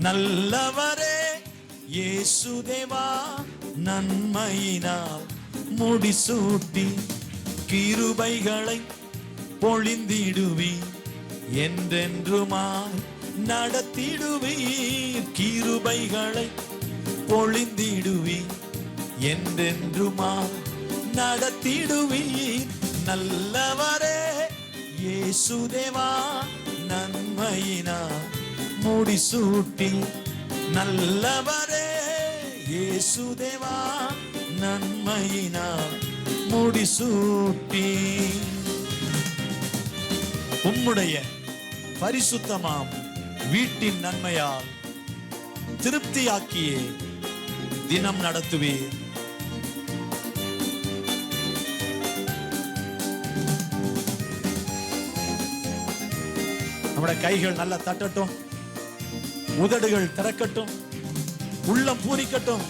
நல்லவரே இயேசு தேவா, நன்மையினால் முடிசூட்டி கிருபைகளை பொழிந்திடுவீர், என்றென்றுமாய் நடத்திடுவீர். கிருபைகளை பொழிந்திடுவீர், என்றென்றுமாய் நடத்திடுவீர். நல்லவரே இயேசு தேவா, நன்மையினால் முடிசூட்டி. நல்லவரே இயேசு தேவா, நன்மையினால் முடிசூட்டி. உம்முடைய பரிசுத்தமாம் வீட்டின் நன்மையால் திருப்தியாக்கியே தினம் நடத்துவீர். நம்முடைய கைகள் நல்லா தட்டட்டும், உதடுகள் திறக்கட்டும், உள்ளம் பூரிக்கட்டும்.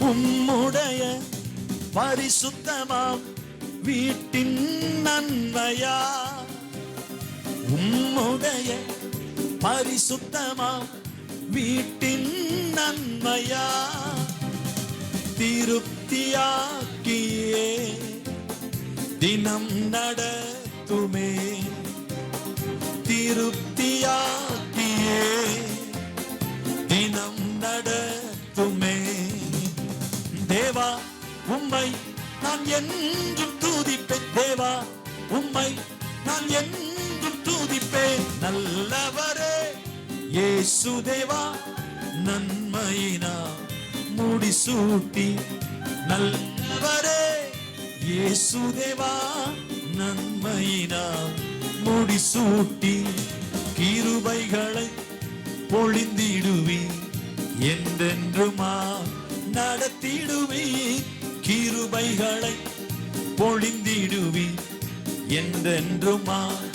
உம்முடைய பரிசுத்தமாம் வீட்டின் நன்மையா, உம்முடைய பரிசுத்தமாம் வீட்டின் நன்மையா, திருப்தியாக்கியே தினம் நடத்துமே. திருப்தியாக்கியே தினம் நடத்துமே. தேவா உம்மை நான் என்றும் துதிப்பேன். தேவா உம்மை நான் என்றும் துதிப்பேன். நல்லவரே இயேசு தேவா, நன்மையினால் முடிசூட்டி. நல்லவரே இயேசு தேவா, நன்மையினால் முடிசூட்டி கிருபைகளை பொழிந்திடுவீர், என்றென்றுமாய் நடத்திடுவீர். கிருபைகளை பொழிந்திடுவீர், என்றென்றுமாய்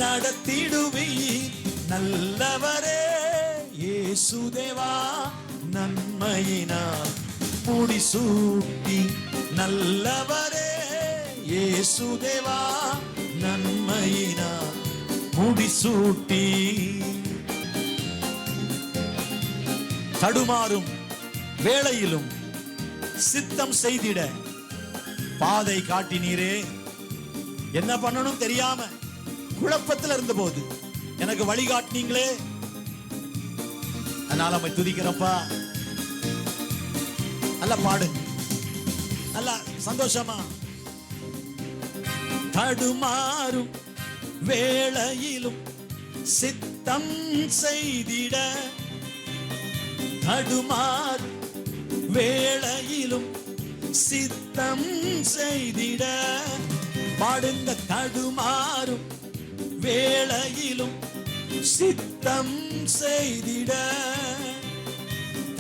நடத்திடுவீர். நல்லவரே இயேசு தேவா, நன்மையினால் முடிசூட்டி. நல்லவரே இயேசு தேவா, நன்மையினால் முடிசூட்டி. தடுமாறும் வேளையிலும் சித்தம் செய்திட பாதை காட்டினீரே. என்ன பண்ணணும் தெரியாம குழப்பத்தில் இருந்த போது எனக்கு வழிகாட்டினீங்களே. அதனால நம்ம துதிக்கிறப்பா. நல்லா பாடு, நல்லா சந்தோஷமா. தடுமாறும் வேளையிலும் சித்தம் செய்திட, தடுமாறும் வேளையிலும் சித்தம் செய்திட. பாடுங்க. தடுமாறும் வேளையிலும் சித்தம் செய்திட,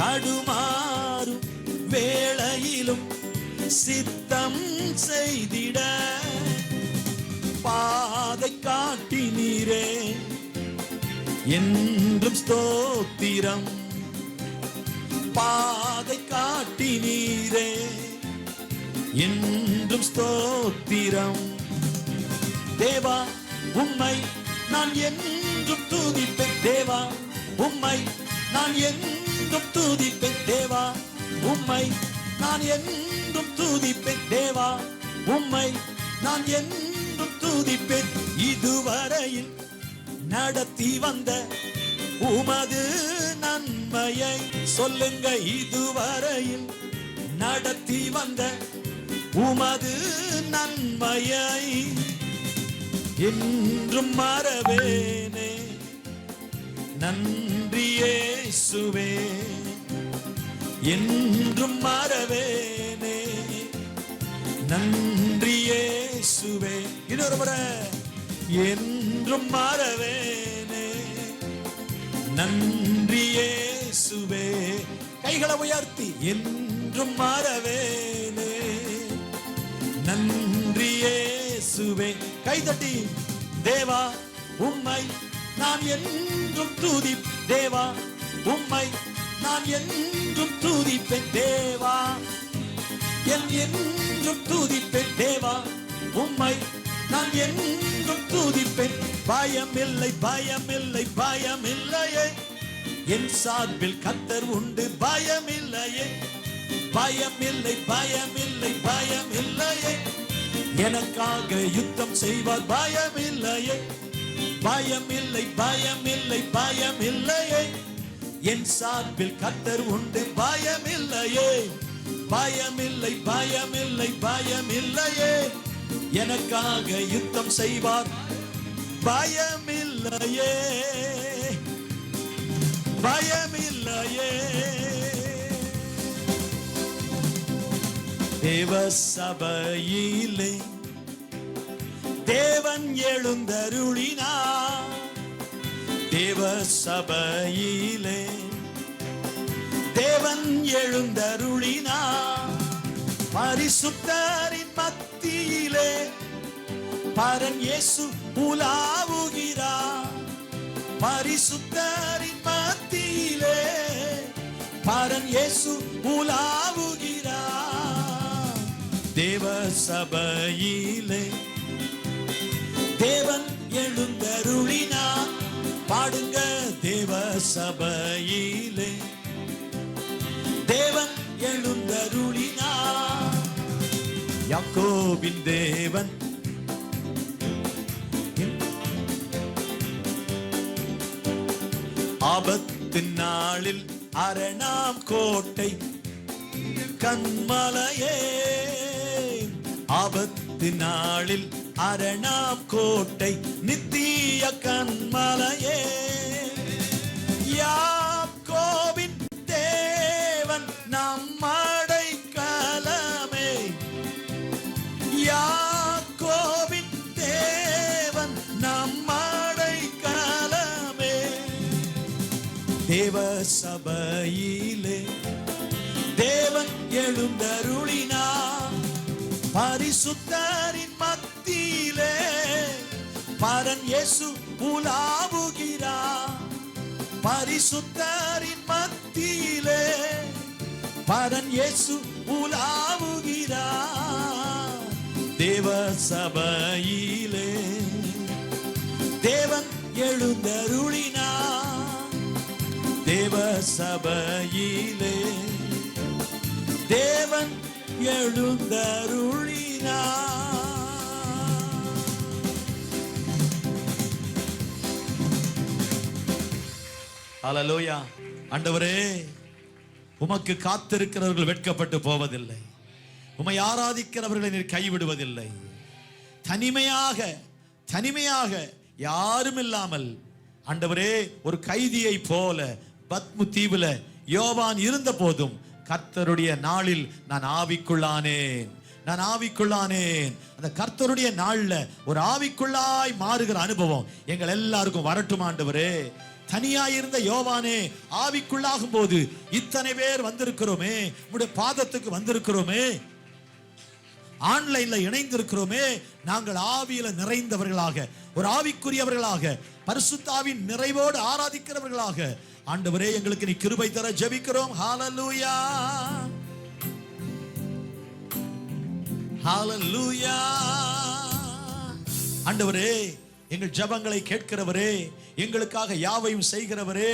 தடுமாறும் வேளையிலும் சித்தம் செய்திட பாதை காட்டினீரே. என்றும் ஸ்தோத்திரம். பாதை காட்டினீரே, என்றும் ஸ்தோத்திரம். தேவா உம்மை நான் என்றும் துதிப்பேன். தேவா உம்மை நான் என்றும் துதிப்பேன். தேவா உம்மை நான் என்றும் துதிப்பேன். தேவா உம்மை நான் என்றும் துதிப்பேன். இதுவரையில் நடத்தி வந்த உமது நன்மையை சொல்லுங்க. இதுவரையில் நடத்தி வந்த உமது நன்மையை என்றும் மறவேனே. நன்றி இயேசுவே, என்றும் மறவேனே. நன்றி இயேசுவே. இன்னொரு முறை. என்றும் மறவேனே. நன்றி இயேசுவே. கைகளை உயர்த்தி. என்றும் மறவேனே. நன்றி இயேசுவே. கைதட்டி. தேவா உம்மை நான் என்றும் துதி. தேவா உம்மை நான் என்றும் துதிப்பேன். தேவா என்றும் துதிப்பேன். தேவா உம்மை நான் என்றும் துதிப்பேன். பயமில்லை பயமில்லை பயமில்லையே, என் சார்பில் கர்த்தர் உண்டு. பயமில்லையே பயமில்லை பயமில்லை பயமில்லையே, எனக்காக யுத்தம் செய்வார். பயமில்லையே பயமில்லை பயமில்லை பயமில்லையே, என் சார்பில் கர்த்தர் உண்டு. பயமில்லையே பயமில்லை பயமில்லை பயமில்லையே, எனக்காக யுத்தம் செய்வார். பயமில்லையே பயமில்லையே. தேவ சபையிலே தேவன் எழுந்தருளினார். தேவ சபையிலே தேவன் எழுந்தருளினார். பரிசுத்தரின் மத்தியிலே பரன் இயேசு உலாவுகிறார். பரிசுத்தரின் மத்தியிலே பரன் இயேசு உலாவுகிறார். தேவ சபையிலே தேவன் எழுந்தருளினார். பாடுங்க, தேவ சபையிலே தேவன் எழுந்தருளினார். யாக்கோபின் தேவன் ஆபத்து நாளில் அரணாம் கோட்டை கண்மலையே. ஆபத்து நாளில் அரணாம் கோட்டை நித்திய கண்மலையே. யாக்கோபின் தேவன் நம்மடை கலமே. யாக்கோபின் தேவன் நம்மடை கலமே. தேவ சபையிலே தேவன் எழுந்தருளினார். பரிசுத்தரின் மத்தியிலே பரன் இயேசு உலாவுகிறார். பரிசுத்தரின் மத்தியிலே பரன் இயேசு உலாவுகிறார். தேவ சபையிலே தேவன் எழுந்தருளினார். தேவ சபையிலே தேவன் எழுந்தருளினார். ஹல்லேலூயா. ஆண்டவரே, உமக்கு காத்திருக்கிறவர்கள் வெட்கப்பட்டு போவதில்லை. உம்மை ஆராதிக்கிறவர்களை நீர் கைவிடுவதில்லை. தனிமையாக யாரும் இல்லாமல் ஆண்டவரே, ஒரு கைதியை போல பத்மு தீவுல யோவான் இருந்த போதும் கர்த்தருடைய நாளில் நான் ஆவிக்குள்ளானேன். அந்த கர்த்தருடைய நாள்ல ஒரு ஆவிக்குள்ளாய் மாறுகிற அனுபவம் எங்கள் எல்லாருக்கும் வரட்டும் ஆண்டவரே. தனியாயிருந்த யோவானே ஆவிக்குள்ளாகும் போது இத்தனை பேர் வந்திருக்கிறோமே, உம்முடைய பாதத்துக்கு வந்திருக்கிறோமே, ஆன்லைன்ல இணைந்திருக்கிறோமே. நாங்கள் ஆவியில நிறைந்தவர்களாக, ஒரு ஆவிக்குரியவர்களாக, பரிசுத்தாவின் நிறைவோடு ஆராதிக்கிறவர்களாக ஆண்டவரே எங்களுக்கு நீ கிருபை தர ஜெபிக்கிறோம். ஹல்லேலூயா ஹல்லேலூயா. ஆண்டவரே, எங்கள் ஜெபங்களை கேட்கிறவரே, எங்களுக்காக யாவையும் செய்கிறவரே,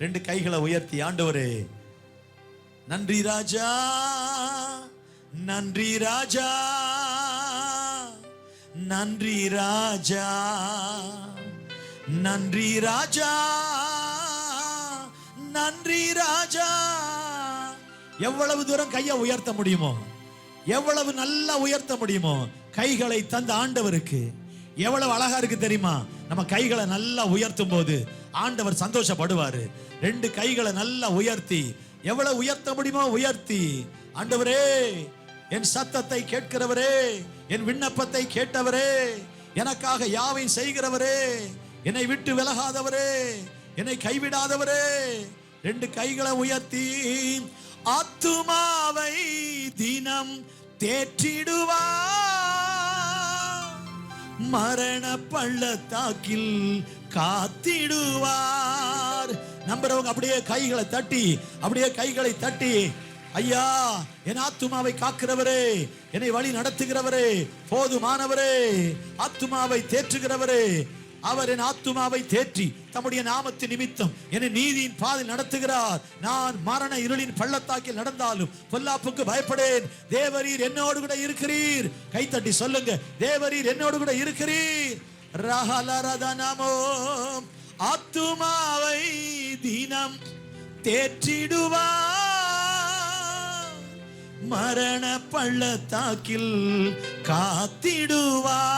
ரெண்டு கைகளை உயர்த்தி ஆண்டவரே நன்றி ராஜா, நன்றி ராஜா, நன்றி ராஜா, நன்றி ராஜா, நன்றி ராஜா. எவ்வளவு தூரம் கையை உயர்த்த முடியுமோ, எவ்வளவு நல்லா உயர்த்த முடியுமோ கைகளை தந்த ஆண்டவருக்கு எவ்வளவு அழகா இருக்கு தெரியுமா? நம்ம கைகளை நல்லா உயர்த்தும் போது ஆண்டவர் சந்தோஷப்படுவாரு. ரெண்டு கைகளை நல்லா உயர்த்தி, எவ்வளவு உயர்த்த முடியுமோ உயர்த்தி, ஆண்டவரே என் சத்தத்தை கேட்கிறவரே, என் விண்ணப்பத்தை கேட்டவரே, எனக்காக யாவையும் செய்கிறவரே, என்னை விட்டு விலகாதவரே, என்னை கைவிடாதவரே, ரெண்டு கைகளை உயர்த்தி ஆத்துமாவை தினம் தேற்றிடுவார், மரண பள்ளத்தாக்கில் காத்திடுவார். நம்புறவங்க அப்படியே கைகளை தட்டி ஐயா, என் ஆத்துமாவை காக்கிறவரே, என்னை வழி நடத்துகிறவரே, போதுமானவரே, ஆத்துமாவை தேற்றுகிறவரே, அவர் என் ஆத்துமாவை தேற்றி தம்முடைய நாமத்தின் நிமித்தம் என்னை நீதியின் பாதையில் நடத்துகிறார். நான் மரண இருளின் பள்ளத்தாக்கில் நடந்தாலும் பொல்லாப்புக்கு பயப்படேன். தேவரீர் என்னோடு கூட இருக்கிறீர். கைத்தட்டி சொல்லுங்க, தேவரீர் என்னோடு கூட இருக்கிறீர். ரஹலரதனமோ ஆத்துமாவை தினம் தேற்றிடுவார், மரண பள்ளத்தாக்கில் காத்திடுவார்.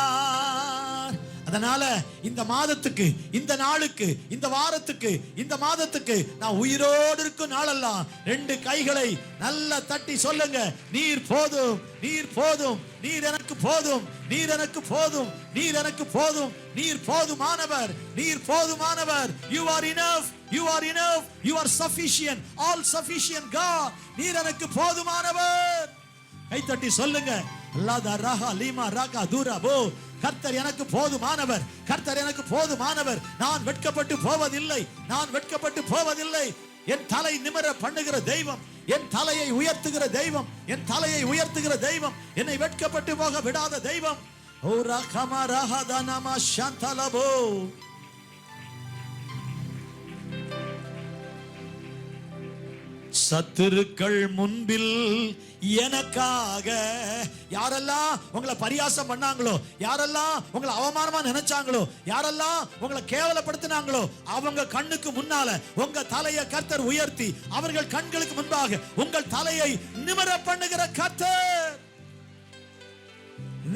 அதனால இந்த மாதத்துக்கு, இந்த நாளுக்கு, இந்த வாரத்துக்கு, இந்த மாதத்துக்கு நான் உயிரோடு இருக்கும் நாளெல்லாம் 2 கைகளை நல்லா தட்டி சொல்லுங்க, நீர் போதும், நீர் போதும், நீர் எனக்கு போதும், நீர் எனக்கு போதும், நீர் எனக்கு போதும், நீர் போதுமானவர், நீர் போதுமானவர். You are enough, you are enough, you are sufficient, all sufficient God. நீர் எனக்கு போதுமானவர். கை தட்டி சொல்லுங்க, அல்லாஹ் ரஹா லீமா ரகா தூரபோ, கர்த்தர் எனக்கு போதுமானவர், கர்த்தர் எனக்கு போதுமானவர். நான் வெட்கப்பட்டு போவதில்லை, நான் வெட்கப்பட்டு போவதில்லை. என் தலை நிமிர பண்ணுகிற தெய்வம், என் தலையை உயர்த்துகிற தெய்வம், என் தலையை உயர்த்துகிற தெய்வம், என்னை வெட்கப்பட்டு போக விடாத தெய்வம். ஓ ரகமா ரஹதனமா ஷந்தலபோ. சத்துருக்கள் முன்பில் எனக்காக, யாரெல்லாம் உங்களை பரியாசம் பண்ணாங்களோ, யாரெல்லாம் உங்களை அவமானமா நினைச்சாங்களோ, யாரெல்லாம் உங்களை கேவலப்படுத்தினாங்களோ, அவங்க கண்ணுக்கு முன்னால உங்க தலையை கர்த்தர் உயர்த்தி அவர்கள் கண்களுக்கு முன்பாக உங்கள் தலையை நிமிர பண்ணுகிற கர்த்தர்,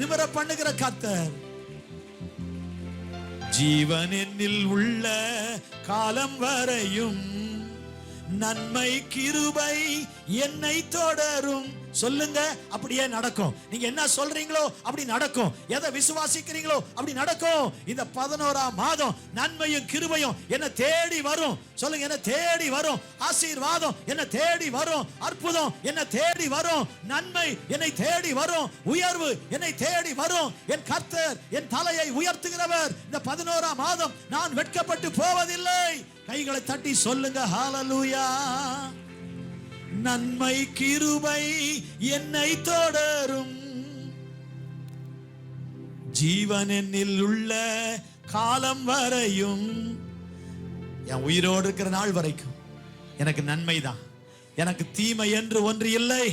நிமிர பண்ணுகிற கர்த்தர். ஜீவன் என்னில் உள்ள காலம் வரையும் நன்மை கிருபை என்னை தொடரும். சொல்லுங்க, அப்படியே நடக்கும். நீங்க என்ன சொல்றீங்களோ அப்படி நடக்கும். எதை விசுவாசிக்கிறீங்களோ அப்படி நடக்கும். இந்த 11ஆம் மாதம் நன்மையும் கிருபையும் என்ன தேடி வரும். சொல்லுங்க, என்ன தேடி வரும். ஆசீர்வாதம் என்ன தேடி வரும். அற்புதம் என்ன தேடி வரும். நன்மை என்னை தேடி வரும். உயர்வு என்னை தேடி வரும். என் கர்த்தர் என் தலையை உயர்த்துகிறவர். இந்த 11ஆம் மாதம் நான் வெட்கப்பட்டு போவதில்லை. கைகளை தட்டி சொல்லுங்க, ஹalleluya. நன்மை கிருபை என்னை தொடரும், ஜீவன் என்னில் உள்ள காலம் வரையும். என் உயிரோடு இருக்கிற நாள் வரைக்கும் எனக்கு நன்மை தான். எனக்கு தீமை என்று ஒன்று இல்லை,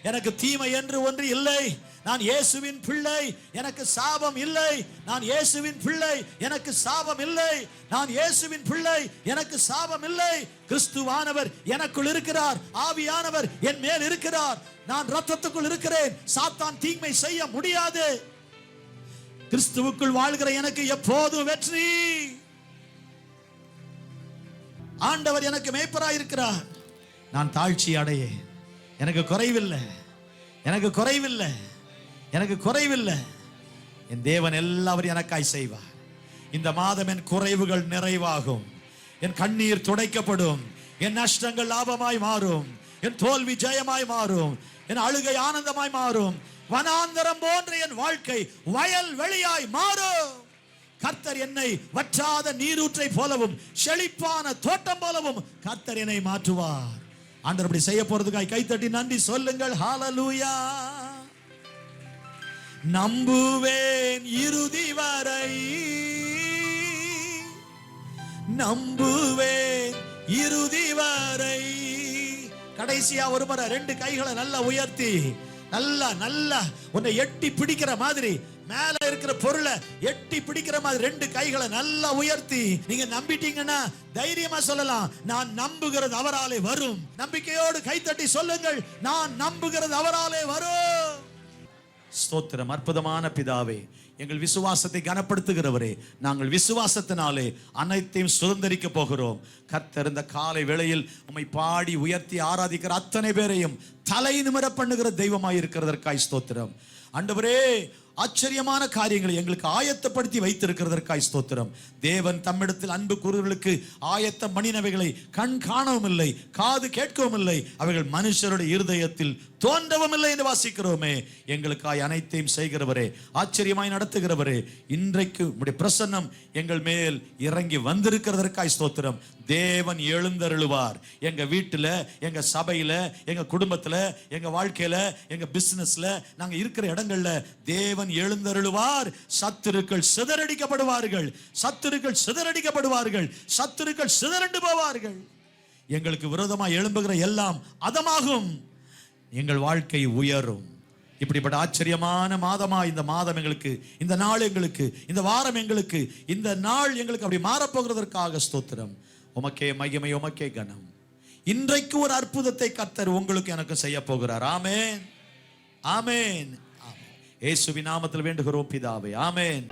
எனக்கு தீமை என்று ஒன்று இல்லை. நான் இயேசுவின் பிள்ளை, எனக்கு சாபம் இல்லை. நான் இயேசுவின் பிள்ளை, எனக்கு சாபம் இல்லை. நான் இயேசுவின் பிள்ளை, எனக்கு சாபம் இல்லை. கிறிஸ்துவானவர் எனக்குள் இருக்கிறார், ஆவியானவர் என் மேல் இருக்கிறார். நான் இரத்தத்துக்குள் இருக்கிறேன். சாத்தான் தீமை செய்ய முடியாது. கிறிஸ்துவுக்குள் வாழ்கிற எனக்கு எப்போதும் வெற்றி. ஆண்டவர் எனக்கு மேய்ப்பராய் இருக்கிறார். நான் தாழ்ச்சி அடைய எனக்கு குறைவில்லை, எனக்கு குறைவில்லை, எனக்கு குறைவில்லை. என் தேவன் எல்லாவரையும் எனக்காய் செய்வார். இந்த மாதம் என் குறைவுகள் நிறைவாகும், என் கண்ணீர் துடைக்கப்படும், என் நஷ்டங்கள் லாபமாய் மாறும், என் தோல்வி ஜெயமாய் மாறும், என் அழுகை ஆனந்தமாய் மாறும். வனாந்தரம் போன்ற என் வாழ்க்கை வயல் வெளியாய் மாறும். கர்த்தர் என்னை வற்றாத நீரூற்றை போலவும் செழிப்பான தோட்டம் போலவும் கர்த்தர் என்னை மாற்றுவார். ஆண்டவர் அப்படி செய்ய போறதுக்காய் கைத்தட்டி நன்றி சொல்லுங்கள். ஹalleluya. நம்புவேன் இறுதி வரை, நம்புவேன் இறுதி வரை. கடைசியா ஒரு முறை 2 கைகளை நல்லா உயர்த்தி, நல்லா நல்லா உன்னை எட்டி பிடிக்கிற மாதிரி, மேல இருக்கிற பொருளை எட்டி பிடிக்கிற மாதிரி 2 கைகளை நல்லா உயர்த்தி நீங்க நம்பிட்டீங்கன்னா தைரியமா சொல்லலாம், நான் நம்புகிறது அவராலே வரும். நம்பிக்கையோடு கைத்தட்டி சொல்லுங்கள், நான் நம்புகிறது அவராலே வரும். ஸ்தோத்திரம். அற்புதமான பிதாவே, எங்கள் விசுவாசத்தை கனப்படுத்துகிறவரே, நாங்கள் விசுவாசத்தினாலே அனைத்தையும் சுதந்திரிக்க போகிறோம். கர்த்தர் இந்த காலை வேளையில் உம்மை பாடி உயர்த்தி ஆராதிக்கிற அத்தனை பேரையும் தலை நிமிர பண்ணுகிற தெய்வமாய் இருக்கிறதற்காய் ஸ்தோத்திரம். ஆண்டவரே, ஆச்சரியமான காரியங்களை எங்களுக்கு ஆயத்தப்படுத்தி வைத்திருக்கிறதற்காய் ஸ்தோத்திரம். தேவன் தம்மிடத்தில் அன்பு கூறுகளுக்கு ஆயத்தம் பண்ணினவைகளை கண் காணவும் இல்லை, காது கேட்கவும் இல்லை, அவைகள் மனுஷருடைய இருதயத்தில் தோன்றவும் இல்லை என்று வாசிக்கிறோமே. எங்களுக்காய் அனைத்தையும் செய்கிறவரே, ஆச்சரியமாய் நடத்துகிறவரே, இன்றைக்கு உம்முடைய பிரசன்னம் எங்கள் மேல் இறங்கி வந்திருக்கிறதற்காய் ஸ்தோத்திரம். தேவன் எழுந்தருளுவார். எங்க வீட்டுல, எங்க சபையில, எங்க குடும்பத்துல, எங்க வாழ்க்கையில, எங்க பிசினஸ்ல, நாங்க இருக்கிற இடங்கள்ல தேவன் எழுந்தருளுவார். சத்துருக்கள் சிதறடிக்கப்படுவார்கள், சத்துருக்கள் சிதறடிக்கப்படுவார்கள், சத்துருக்கள் சிதறண்டு போவார்கள். எங்களுக்கு விரோதமாக எழும்புகிற எல்லாம் அதமாகும், எங்கள் வாழ்க்கை உயரும். இப்படிப்பட்ட ஆச்சரியமான மாதமா இந்த மாதம் எங்களுக்கு, இந்த நாள் எங்களுக்கு, இந்த வாரம் எங்களுக்கு, இந்த நாள் எங்களுக்கு அப்படி மாறப்போகிறதற்காக ஸ்தோத்திரம். உமக்கே மகிமை, உமக்கே கனம். இன்றைக்கு ஒரு அற்புதத்தை கர்த்தர் உங்களுக்கு எனக்கு செய்ய போகிறார். ஆமென், ஆமென், ஆமென். இயேசுவின் நாமத்தில் வேண்டுகிறோம் பிதாவே, ஆமென்.